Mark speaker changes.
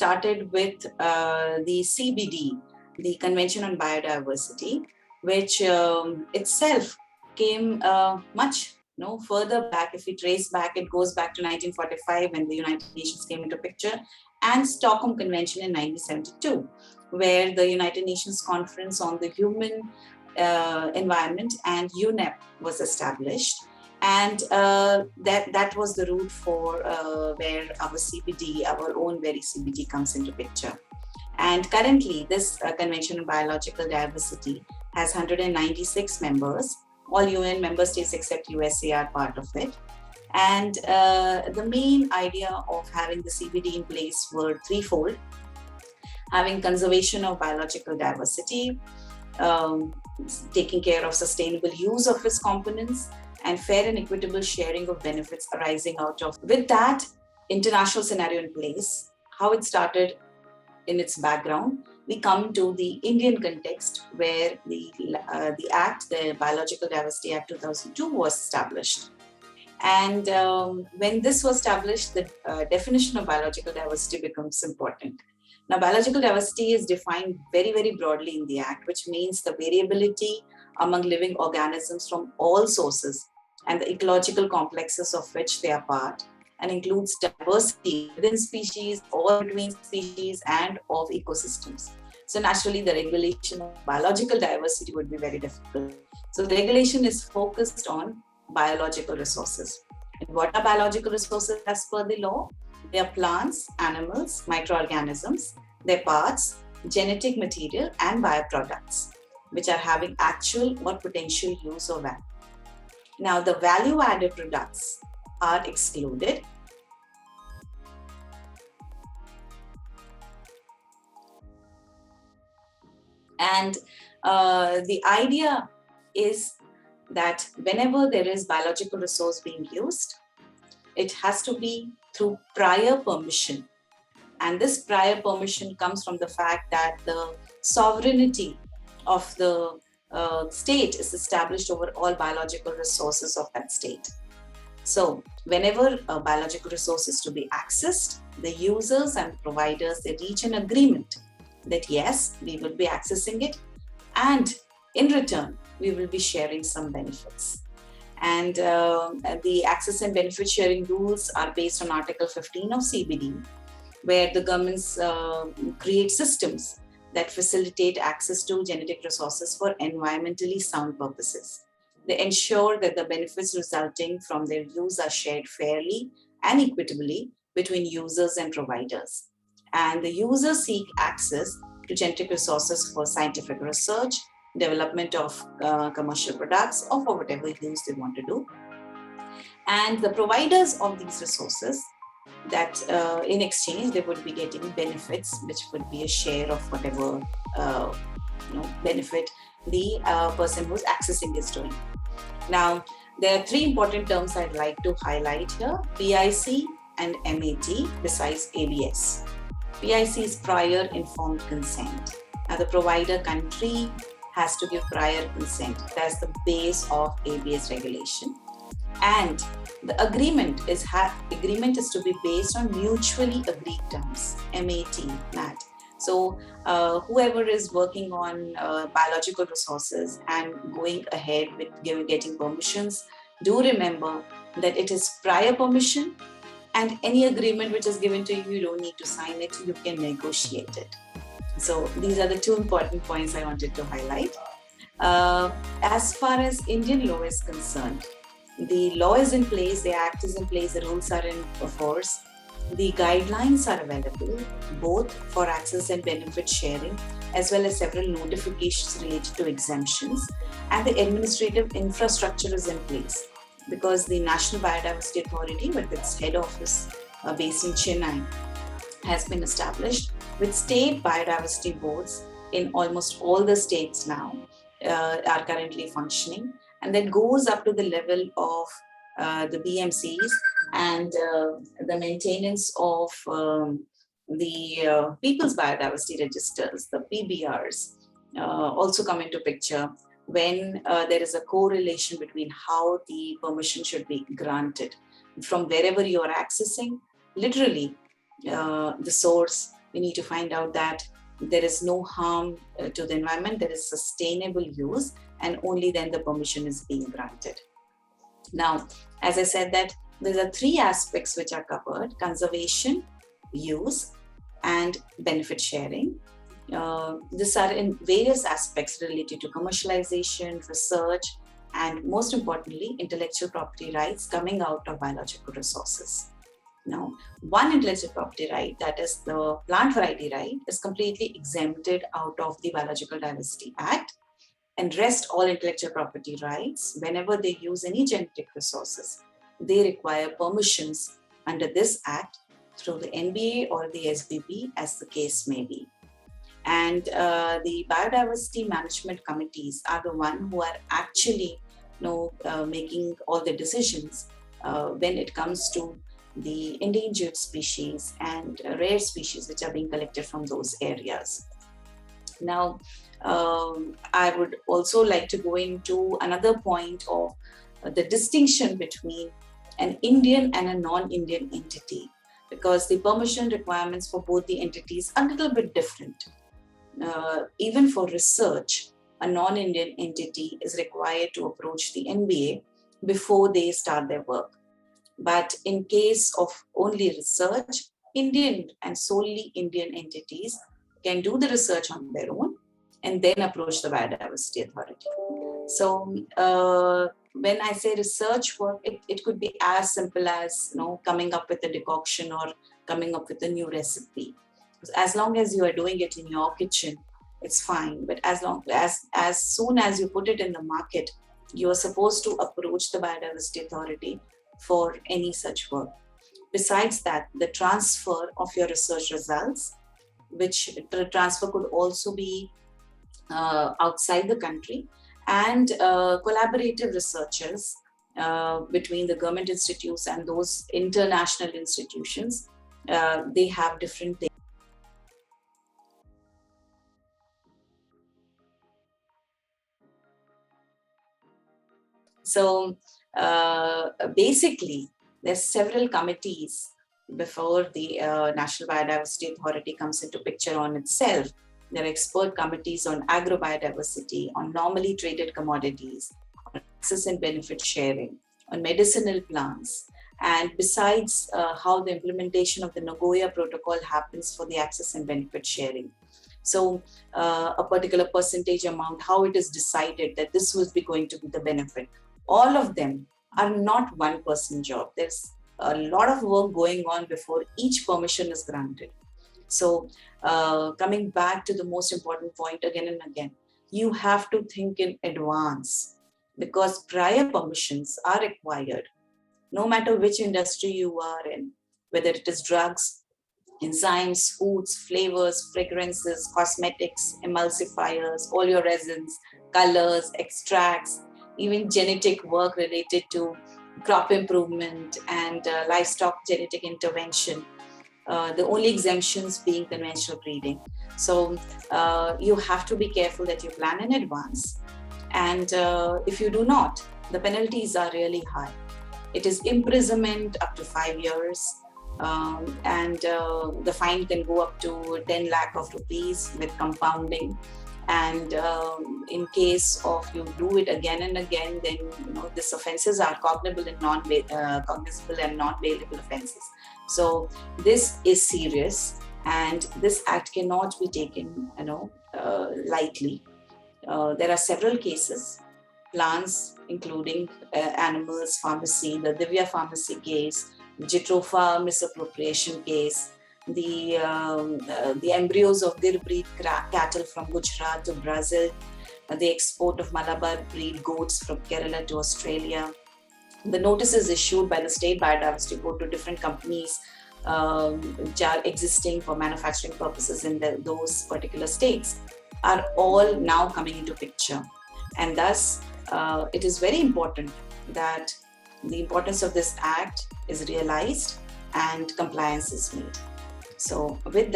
Speaker 1: started with the CBD, the Convention on Biodiversity, which itself came much further back. If we trace back, it goes back to 1945 when the United Nations came into picture, and Stockholm Convention in 1972, where the United Nations Conference on the Human Environment and UNEP was established. And that was the route for where our CBD, our own very CBD, comes into picture. And currently, this Convention on Biological Diversity has 196 members. All UN member states except USA are part of it. And the main idea of having the CBD in place were threefold: having conservation of biological diversity, taking care of sustainable use of its components, and fair and equitable sharing of benefits arising out of. With that international scenario in place, how it started in its background, we come to the Indian context where the Act, the Biological Diversity Act 2002 was established. And when this was established, the definition of biological diversity becomes important. Now, biological diversity is defined very, very broadly in the Act, which means the variability among living organisms from all sources and the ecological complexes of which they are part, and includes diversity within species or between species and of ecosystems. So naturally, the regulation of biological diversity would be very difficult. So the regulation is focused on biological resources. And what are biological resources as per the law? They are plants, animals, microorganisms, their parts, genetic material, and bioproducts, which are having actual or potential use or value. Now, the value-added products are excluded. And the idea is that whenever there is biological resource being used, it has to be through prior permission. And this prior permission comes from the fact that the sovereignty of the state is established over all biological resources of that state. So whenever a biological resource is to be accessed, the users and providers, they reach an agreement that yes, we will be accessing it, and in return, we will be sharing some benefits. And the access and benefit sharing rules are based on Article 15 of CBD, where the governments create systems that facilitate access to genetic resources for environmentally sound purposes. They ensure that the benefits resulting from their use are shared fairly and equitably between users and providers. And the users seek access to genetic resources for scientific research, development of commercial products, or for whatever use they want to do. And the providers of these resources, that in exchange they would be getting benefits, which would be a share of whatever benefit the person who's accessing is doing. Now, there are three important terms I'd like to highlight here: PIC and MAT, besides ABS. PIC is prior informed consent. Now, the provider country has to give prior consent. That's the base of ABS regulation. And the agreement is to be based on mutually agreed terms, MAT. So whoever is working on biological resources and going ahead with getting permissions, do remember that it is prior permission, and any agreement which is given to you, you don't need to sign it, you can negotiate it. So these are the two important points I wanted to highlight. As far as Indian law is concerned, the law is in place, the Act is in place, the rules are in force. The guidelines are available both for access and benefit sharing, as well as several notifications related to exemptions, and the administrative infrastructure is in place because the National Biodiversity Authority, with its head office based in Chennai, has been established, with state biodiversity boards in almost all the states now are currently functioning, and that goes up to the level of the BMCs and the maintenance of the People's Biodiversity Registers, the PBRs, also come into picture when there is a correlation between how the permission should be granted. From wherever you are accessing, literally the source, we need to find out that there is no harm to the environment, there is sustainable use, and only then the permission is being granted. Now, as I said that there are three aspects which are covered: conservation, use, and benefit sharing. These are in various aspects related to commercialization, research, and most importantly, intellectual property rights coming out of biological resources. Now, one intellectual property right, that is the plant variety right, is completely exempted out of the Biological Diversity Act, and rest all intellectual property rights, whenever they use any genetic resources, they require permissions under this act through the NBA or the SBB, as the case may be. And the biodiversity management committees are the one who are actually making all the decisions when it comes to the endangered species and rare species which are being collected from those areas. Now, I would also like to go into another point of the distinction between an Indian and a non-Indian entity, because the permission requirements for both the entities are a little bit different. Even for research, a non-Indian entity is required to approach the NBA before they start their work. But in case of only research, Indian and solely Indian entities can do the research on their own and then approach the Biodiversity Authority. So when I say research work, it could be as simple as coming up with a decoction or coming up with a new recipe. As long as you are doing it in your kitchen, it's fine. But as soon as you put it in the market, you are supposed to approach the Biodiversity Authority for any such work. Besides that, the transfer of your research results, which the transfer could also be outside the country, and collaborative researchers between the government institutes and those international institutions, they have different things. So basically, there's several committees before the National Biodiversity Authority comes into picture on itself. There are expert committees on agrobiodiversity, on normally traded commodities, on access and benefit sharing, on medicinal plants, and besides how the implementation of the Nagoya Protocol happens for the access and benefit sharing. So a particular percentage amount, how it is decided that this will be going to be the benefit. All of them are not one person job. There's a lot of work going on before each permission is granted. So coming back to the most important point again and again, you have to think in advance, because prior permissions are required, no matter which industry you are in, whether it is drugs, enzymes, foods, flavors, fragrances, cosmetics, emulsifiers, all your resins, colors, extracts, even genetic work related to crop improvement and livestock genetic intervention. The only exemptions being conventional breeding. So you have to be careful that you plan in advance. And if you do not, the penalties are really high. It is imprisonment up to 5 years. And the fine can go up to 10 lakh of rupees with compounding. And in case of you do it again and again, then these offences are cognizable and non-bailable offences. So this is serious, and this act cannot be taken lightly. There are several cases, plants, including animals, pharmacy, the Divya pharmacy case, Jitropha misappropriation case, the embryos of Gir breed cattle from Gujarat to Brazil, the export of Malabar breed goats from Kerala to Australia, the notices issued by the State Biodiversity Board to different companies which are existing for manufacturing purposes in those particular states are all now coming into picture. And thus, it is very important that the importance of this act is realized and compliance is made. So with that,